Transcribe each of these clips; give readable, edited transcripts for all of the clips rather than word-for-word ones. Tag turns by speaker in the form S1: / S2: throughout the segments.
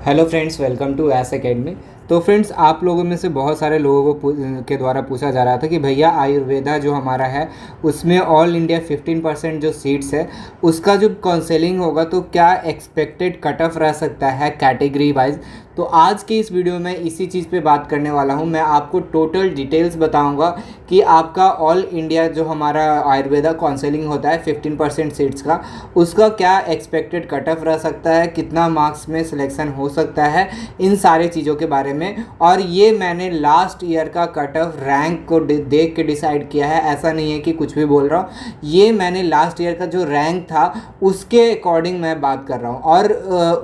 S1: Hello friends, welcome to S Academy. तो friends, आप लोगों में से बहुत सारे लोगों को के द्वारा पूछा जा रहा था कि भैया आयुर्वेदा जो हमारा है उसमें ऑल इंडिया 15% जो सीट्स है उसका जो काउंसलिंग होगा तो क्या एक्सपेक्टेड कट ऑफ रह सकता है कैटेगरी वाइज। तो आज की इस वीडियो में इसी चीज़ पे बात करने वाला हूँ। मैं आपको टोटल डिटेल्स बताऊँगा कि आपका ऑल इंडिया जो हमारा आयुर्वेदा काउंसलिंग होता है 15% सीट्स का, उसका क्या एक्सपेक्टेड कट ऑफ रह सकता है, कितना मार्क्स में सिलेक्शन हो सकता है, इन सारे चीज़ों के बारे में। और ये मैंने लास्ट ईयर का कट ऑफ रैंक को देख के डिसाइड किया है, ऐसा नहीं है कि कुछ भी बोल रहा हूँ। ये मैंने लास्ट ईयर का जो रैंक था उसके अकॉर्डिंग मैं बात कर रहा हूँ और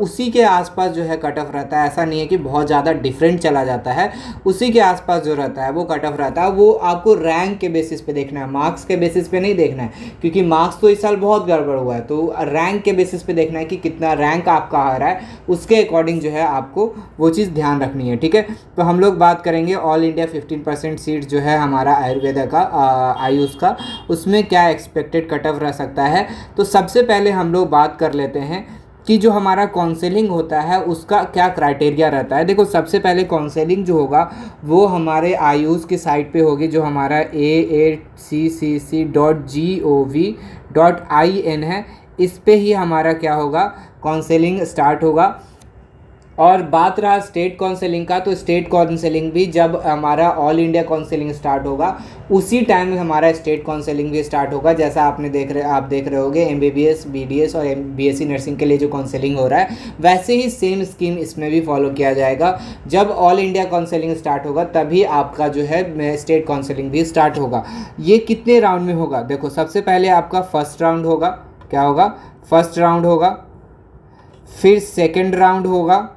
S1: उसी के आसपास जो है कट ऑफ रहता है। ऐसा नहीं है कि बहुत ज़्यादा डिफरेंट चला जाता है, उसी के आसपास जो रहता है वो कट ऑफ रहता है। वो आपको रैंक के बेसिस पे देखना है, मार्क्स के बेसिस पे नहीं देखना है, क्योंकि मार्क्स तो इस साल बहुत गड़बड़ हुआ है। तो रैंक के बेसिस पे देखना है कि कितना रैंक आपका आ रहा है, उसके अकॉर्डिंग जो है आपको वो चीज़ ध्यान रखनी है। ठीक है, तो हम लोग बात करेंगे ऑल इंडिया 15% सीट जो है हमारा आयुर्वेदा का आयुष का, उसमें क्या एक्सपेक्टेड कट ऑफ रह सकता है। तो सबसे पहले हम लोग बात कर लेते हैं कि जो हमारा काउंसलिंग होता है उसका क्या क्राइटेरिया रहता है। देखो, सबसे पहले काउंसलिंग जो होगा वो हमारे आयुष की साइट पे होगी, जो हमारा AACCC.gov.in है। इस पे ही हमारा क्या होगा, काउंसलिंग स्टार्ट होगा। और बात रहा स्टेट काउंसलिंग का, तो स्टेट काउंसलिंग भी जब हमारा ऑल इंडिया काउंसलिंग स्टार्ट होगा उसी टाइम हमारा स्टेट काउंसलिंग भी स्टार्ट होगा। जैसा आप देख रहे होगे MBBS, BDS और BSc नर्सिंग के लिए जो काउंसलिंग हो रहा है, वैसे ही सेम स्कीम इसमें भी फॉलो किया जाएगा। जब ऑल इंडिया काउंसलिंग स्टार्ट होगा तभी आपका जो है स्टेट काउंसलिंग भी स्टार्ट होगा। ये कितने राउंड में होगा, देखो सबसे पहले आपका फर्स्ट राउंड होगा। क्या होगा, फर्स्ट राउंड होगा, फिर सेकेंड राउंड होगा,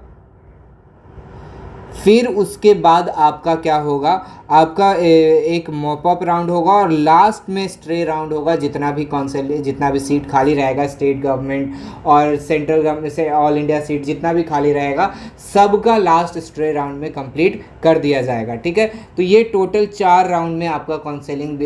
S1: फिर उसके बाद आपका क्या होगा, आपका एक मॉपअप राउंड होगा और लास्ट में स्ट्रे राउंड होगा। जितना भी सीट खाली रहेगा, स्टेट गवर्नमेंट और सेंट्रल गवर्नमेंट से ऑल इंडिया सीट जितना भी खाली रहेगा, सबका लास्ट स्ट्रे राउंड में कंप्लीट कर दिया जाएगा। ठीक है, तो ये टोटल 4 राउंड में आपका काउंसलिंग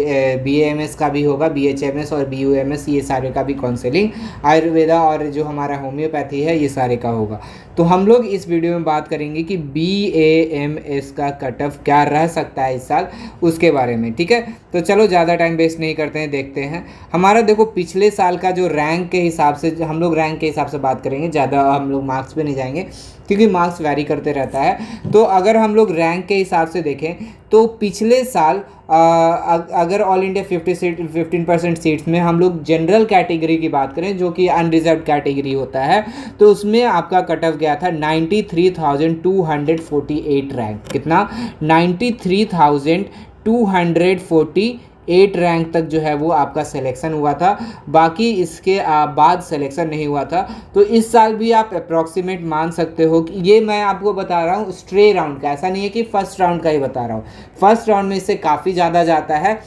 S1: BAMS का भी होगा, BHMS और BUMS, ये सारे का भी काउंसलिंग आयुर्वेदा और जो हमारा होम्योपैथी है ये सारे का होगा। तो हम लोग इस वीडियो में बात करेंगे कि BAMS का कट ऑफ क्या रह सकता है इस साल, उसके बारे में। ठीक है, तो चलो ज़्यादा टाइम वेस्ट नहीं करते हैं, देखते हैं हमारा। देखो, पिछले साल का जो रैंक के हिसाब से, हम लोग रैंक के हिसाब से बात करेंगे, ज़्यादा हम लोग मार्क्स पे नहीं जाएंगे क्योंकि मार्क्स वैरी करते रहता है। तो अगर हम लोग रैंक के हिसाब से देखें तो पिछले साल अगर ऑल इंडिया 15% सीट्स में हम लोग जनरल कैटेगरी की बात करें, जो कि अनरिजर्व कैटेगरी होता है, तो उसमें आपका कट ऑफ गया था 93,248 रैंक। कितना, 93,248 रैंक तक जो है वो आपका सिलेक्शन हुआ था। बाकी इसके बाद सिलेक्शन नहीं हुआ था। तो इस साल भी आप अप्रॉक्सीमेट मान सकते हो कि ये मैं आपको बता रहा हूँ स्ट्रे राउंड का, ऐसा नहीं है कि फर्स्ट राउंड का ही बता रहा हूँ। फर्स्ट राउंड में इससे काफ़ी ज़्यादा जाता है,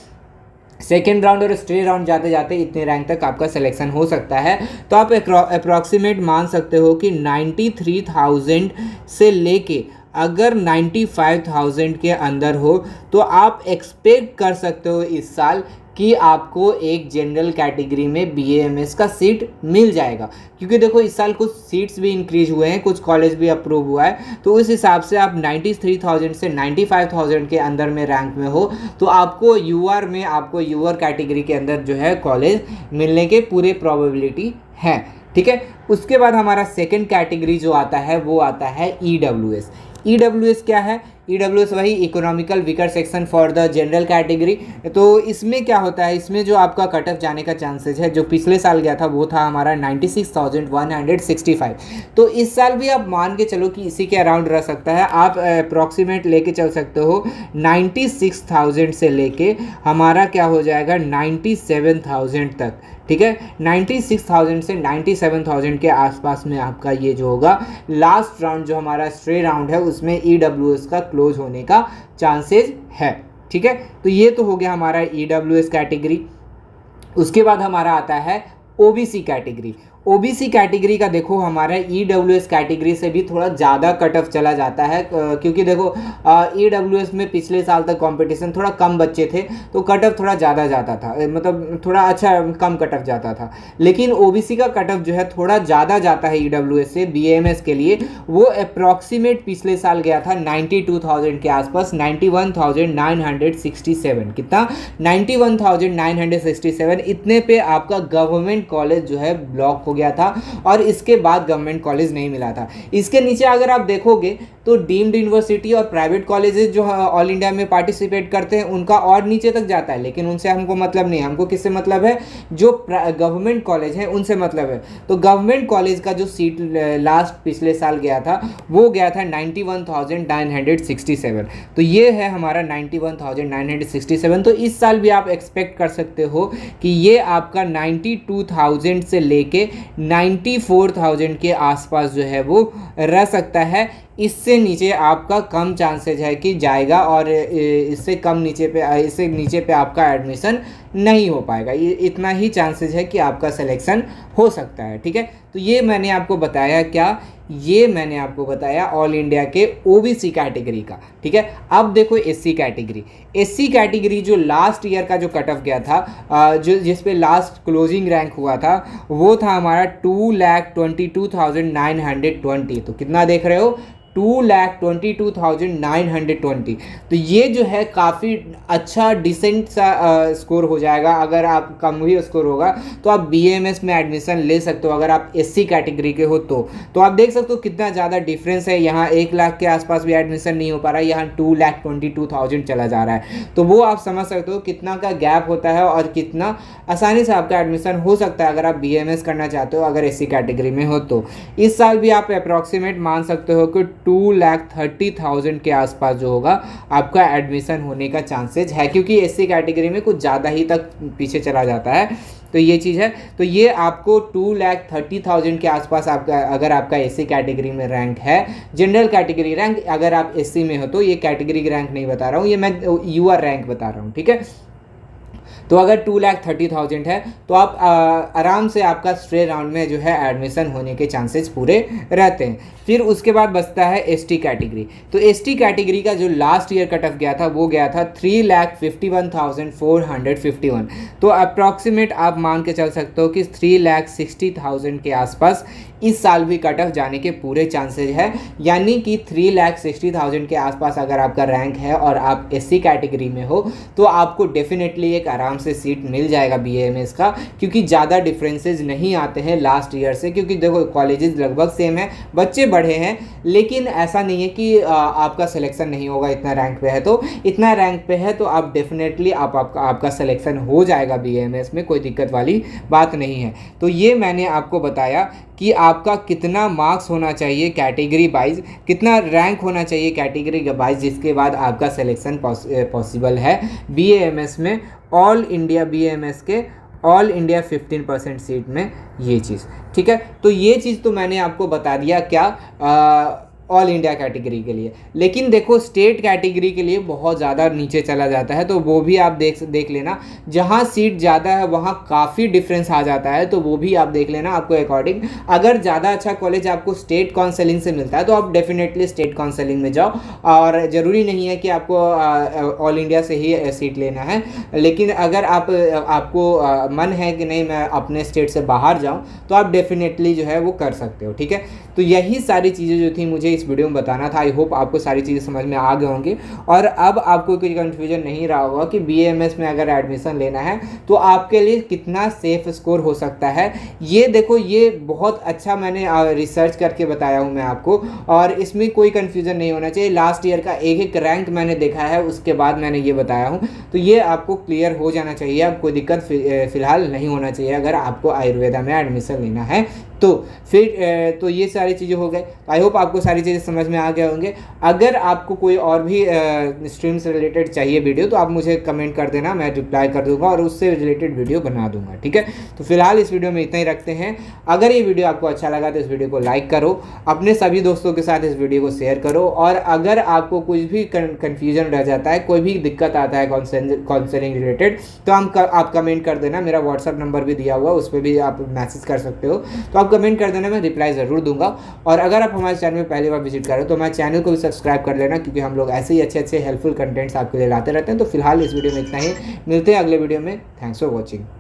S1: सेकेंड राउंड और स्ट्रे राउंड जाते जाते इतने रैंक तक आपका सिलेक्शन हो सकता है। तो आप अप्रॉक्सीमेट मान सकते हो कि 93,000 से लेके अगर 95,000 के अंदर हो तो आप एक्सपेक्ट कर सकते हो इस साल कि आपको एक जनरल कैटेगरी में BAMS का सीट मिल जाएगा। क्योंकि देखो, इस साल कुछ सीट्स भी इंक्रीज हुए हैं, कुछ कॉलेज भी अप्रूव हुआ है, तो उस हिसाब से आप 93,000 से 95,000 के अंदर में रैंक में हो तो आपको यूआर कैटेगरी के अंदर जो है कॉलेज मिलने के पूरे प्रोबेबिलिटी है। ठीक है, उसके बाद हमारा सेकेंड कैटेगरी जो आता है वो आता है EWS। EWS क्या है, EWS वही economical weaker section for the general category. तो इसमें क्या होता है, इसमें जो आपका कट ऑफ जाने का चांसेस है, जो पिछले साल गया था वो था हमारा 96,165। तो इस साल भी आप मान के चलो कि इसी के अराउंड रह सकता है। आप अप्रॉक्सीमेट लेके चल सकते हो 96,000 से लेके हमारा क्या हो जाएगा 97,000 तक। ठीक है, 96,000 से 97,000 के आसपास में आपका ये जो होगा लास्ट राउंड, जो हमारा स्ट्रे राउंड है, उसमें EWS का क्लोज होने का चांसेस है। ठीक है, तो ये तो हो गया हमारा EWS कैटेगरी। उसके बाद हमारा आता है OBC कैटेगरी। ओबीसी कैटेगरी का देखो हमारा ईडब्ल्यूएस कैटेगरी से भी थोड़ा ज़्यादा कट ऑफ चला जाता है, क्योंकि देखो ईडब्ल्यूएस में पिछले साल तक कंपटीशन थोड़ा कम बच्चे थे तो कट ऑफ थोड़ा ज़्यादा जाता था, मतलब थोड़ा अच्छा कम कट ऑफ जाता था। लेकिन ओबीसी का कट ऑफ जो है थोड़ा ज़्यादा जाता है ईडब्ल्यूएस से बीएमएस के लिए। वो अप्रॉक्सीमेट पिछले साल गया था 92,000 के आसपास, 91,967। कितना? 91,967। इतने पे आपका गवर्नमेंट कॉलेज जो है ब्लॉक हो गया था और इसके बाद गवर्नमेंट कॉलेज नहीं मिला था। इसके नीचे अगर आप देखोगे तो डीम्ड यूनिवर्सिटी और प्राइवेट कॉलेजेस जो ऑल इंडिया में पार्टिसिपेट करते हैं उनका और नीचे तक जाता है, लेकिन उनसे हमको मतलब नहीं है। हमको किससे मतलब है? जो गवर्नमेंट कॉलेज है उनसे मतलब है। तो गवर्नमेंट कॉलेज का जो सीट लास्ट पिछले साल गया था वो गया था 91,967। तो ये है हमारा 91,967। तो इस साल भी आप एक्सपेक्ट कर सकते हो कि ये आपका 92,000 से लेके 94,000 के आसपास जो है वो रह सकता है। इससे नीचे आपका कम चांसेज है कि जाएगा और इससे नीचे पे आपका एडमिशन नहीं हो पाएगा। ये इतना ही चांसेज है कि आपका सिलेक्शन हो सकता है। ठीक है, तो ये मैंने आपको बताया क्या? ये मैंने आपको बताया ऑल इंडिया के ओबीसी कैटेगरी का। ठीक है, अब देखो एससी कैटेगरी। एससी कैटेगरी जो लास्ट ईयर का जो कट ऑफ गया था, जो जिस पे लास्ट क्लोजिंग रैंक हुआ था वो था हमारा 2,22,920। तो कितना देख रहे हो? 2,22,920। तो ये जो है काफ़ी अच्छा डिसेंट सा स्कोर हो जाएगा। अगर आप कम भी स्कोर होगा तो आप बीएमएस में एडमिशन ले सकते हो अगर आप एससी कैटेगरी के हो तो आप देख सकते हो कितना ज़्यादा डिफरेंस है। यहाँ 1 लाख के आसपास भी एडमिशन नहीं हो पा रहा है, यहाँ 2,22,000 चला जा रहा है। तो वो आप समझ सकते हो कितना का गैप होता है और कितना आसानी से आपका एडमिशन हो सकता है अगर आप बीएमएस करना चाहते हो अगर एससी कैटेगरी में हो तो। इस साल भी आप अप्रॉक्सीमेट मान सकते हो कि 2,30,000 के आसपास जो होगा आपका एडमिशन होने का चांसेज है, क्योंकि एससी कैटेगरी में कुछ ज़्यादा ही तक पीछे चला जाता है। तो ये चीज़ है। तो ये आपको 2,30,000 के आसपास आपका अगर आपका एससी कैटेगरी में रैंक है, जनरल कैटेगरी रैंक अगर आप एससी में हो तो, ये कैटेगरी रैंक नहीं बता रहा हूँ, ये मैं यूआर रैंक बता रहा हूँ। ठीक है, तो अगर 2,30,000 है तो आप आराम से आपका स्ट्रे राउंड में जो है एडमिशन होने के चांसेस पूरे रहते हैं। फिर उसके बाद बचता है एसटी कैटेगरी। तो एसटी कैटेगरी का जो लास्ट ईयर कट ऑफ गया था वो गया था 3,51,451। तो अप्रॉक्सीमेट आप मान के चल सकते हो कि 3,60,000 के आसपास इस साल भी कट ऑफ जाने के पूरे चांसेज है। यानी कि 3,60,000 के आसपास अगर आपका रैंक है और आप एससी कैटेगरी में हो तो आपको डेफिनेटली एक आराम से सीट मिल जाएगा बीएमएस का, क्योंकि ज़्यादा डिफरेंसेस नहीं आते हैं लास्ट ईयर से। क्योंकि देखो कॉलेजेस लगभग सेम है, बच्चे बढ़े हैं, लेकिन ऐसा नहीं है कि आपका सिलेक्शन नहीं होगा। इतना रैंक पे है तो आप डेफिनेटली आपका सिलेक्शन हो जाएगा बीएमएस में, कोई दिक्कत वाली बात नहीं है। तो ये मैंने आपको बताया कि आपका कितना मार्क्स होना चाहिए कैटेगरी वाइज, कितना रैंक होना चाहिए कैटेगरी वाइज, जिसके बाद आपका सिलेक्शन पॉसिबल है बीएमएस में, ऑल इंडिया बीएमएस के ऑल इंडिया 15% सीट में। ये चीज़ ठीक है। तो ये चीज़ तो मैंने आपको बता दिया क्या ऑल इंडिया कैटेगरी के लिए। लेकिन देखो स्टेट कैटेगरी के लिए बहुत ज़्यादा नीचे चला जाता है, तो वो भी आप देख लेना। जहाँ सीट ज़्यादा है वहाँ काफ़ी डिफरेंस आ जाता है, तो वो भी आप देख लेना आपको अकॉर्डिंग। अगर ज़्यादा अच्छा कॉलेज आपको स्टेट काउंसलिंग से मिलता है तो आप डेफिनेटली स्टेट काउंसलिंग में जाओ, और ज़रूरी नहीं है कि आपको ऑल इंडिया से ही सीट लेना है। लेकिन अगर आपको मन है कि नहीं मैं अपने स्टेट से बाहर जाऊँ तो आप डेफिनेटली जो है वो कर सकते हो। ठीक है, तो यही सारी चीज़ें जो थी मुझे इस वीडियो में बताना था। आई होप आपको सारी चीज़ें समझ में आ गए होंगे और अब आपको कोई कन्फ्यूजन नहीं रहा होगा कि बीएमएस में अगर एडमिशन लेना है तो आपके लिए कितना सेफ स्कोर हो सकता है। ये देखो ये बहुत अच्छा मैंने रिसर्च करके बताया हूँ मैं आपको, और इसमें कोई कन्फ्यूज़न नहीं होना चाहिए। लास्ट ईयर का एक एक रैंक मैंने देखा है, उसके बाद मैंने ये बताया हूँ, तो ये आपको क्लियर हो जाना चाहिए। अब कोई दिक्कत फ़िलहाल नहीं होना चाहिए अगर आपको आयुर्वेदा में एडमिशन लेना है तो फिर तो ये सारी चीज़ें हो गए। आई होप आपको सारी चीज़ें समझ में आ गए होंगे। अगर आपको कोई और भी स्ट्रीम से रिलेटेड चाहिए वीडियो तो आप मुझे कमेंट कर देना, मैं रिप्लाई कर दूंगा और उससे रिलेटेड वीडियो बना दूंगा, ठीक है। तो फिलहाल इस वीडियो में इतना ही रखते हैं। अगर ये वीडियो आपको अच्छा लगा तो इस वीडियो को लाइक करो, अपने सभी दोस्तों के साथ इस वीडियो को शेयर करो, और अगर आपको कुछ भी कन्फ्यूजन रह जाता है, कोई भी दिक्कत आता है काउंसलिंग रिलेटेड, तो आप कमेंट कर देना। मेरा व्हाट्सअप नंबर भी दिया हुआ, उस पर भी आप मैसेज कर सकते हो। तो आप कमेंट कर देना, मैं रिप्लाई ज़रूर दूंगा। और अगर आप हमारे चैनल में पहली बार विजिट करें तो हमारे चैनल को भी सब्सक्राइब कर लेना, क्योंकि हम लोग ऐसे ही अच्छे हेल्पफुल कंटेंट्स आपके लिए लाते रहते हैं। तो फिलहाल इस वीडियो में इतना ही, मिलते हैं अगले वीडियो में। Thanks for watching.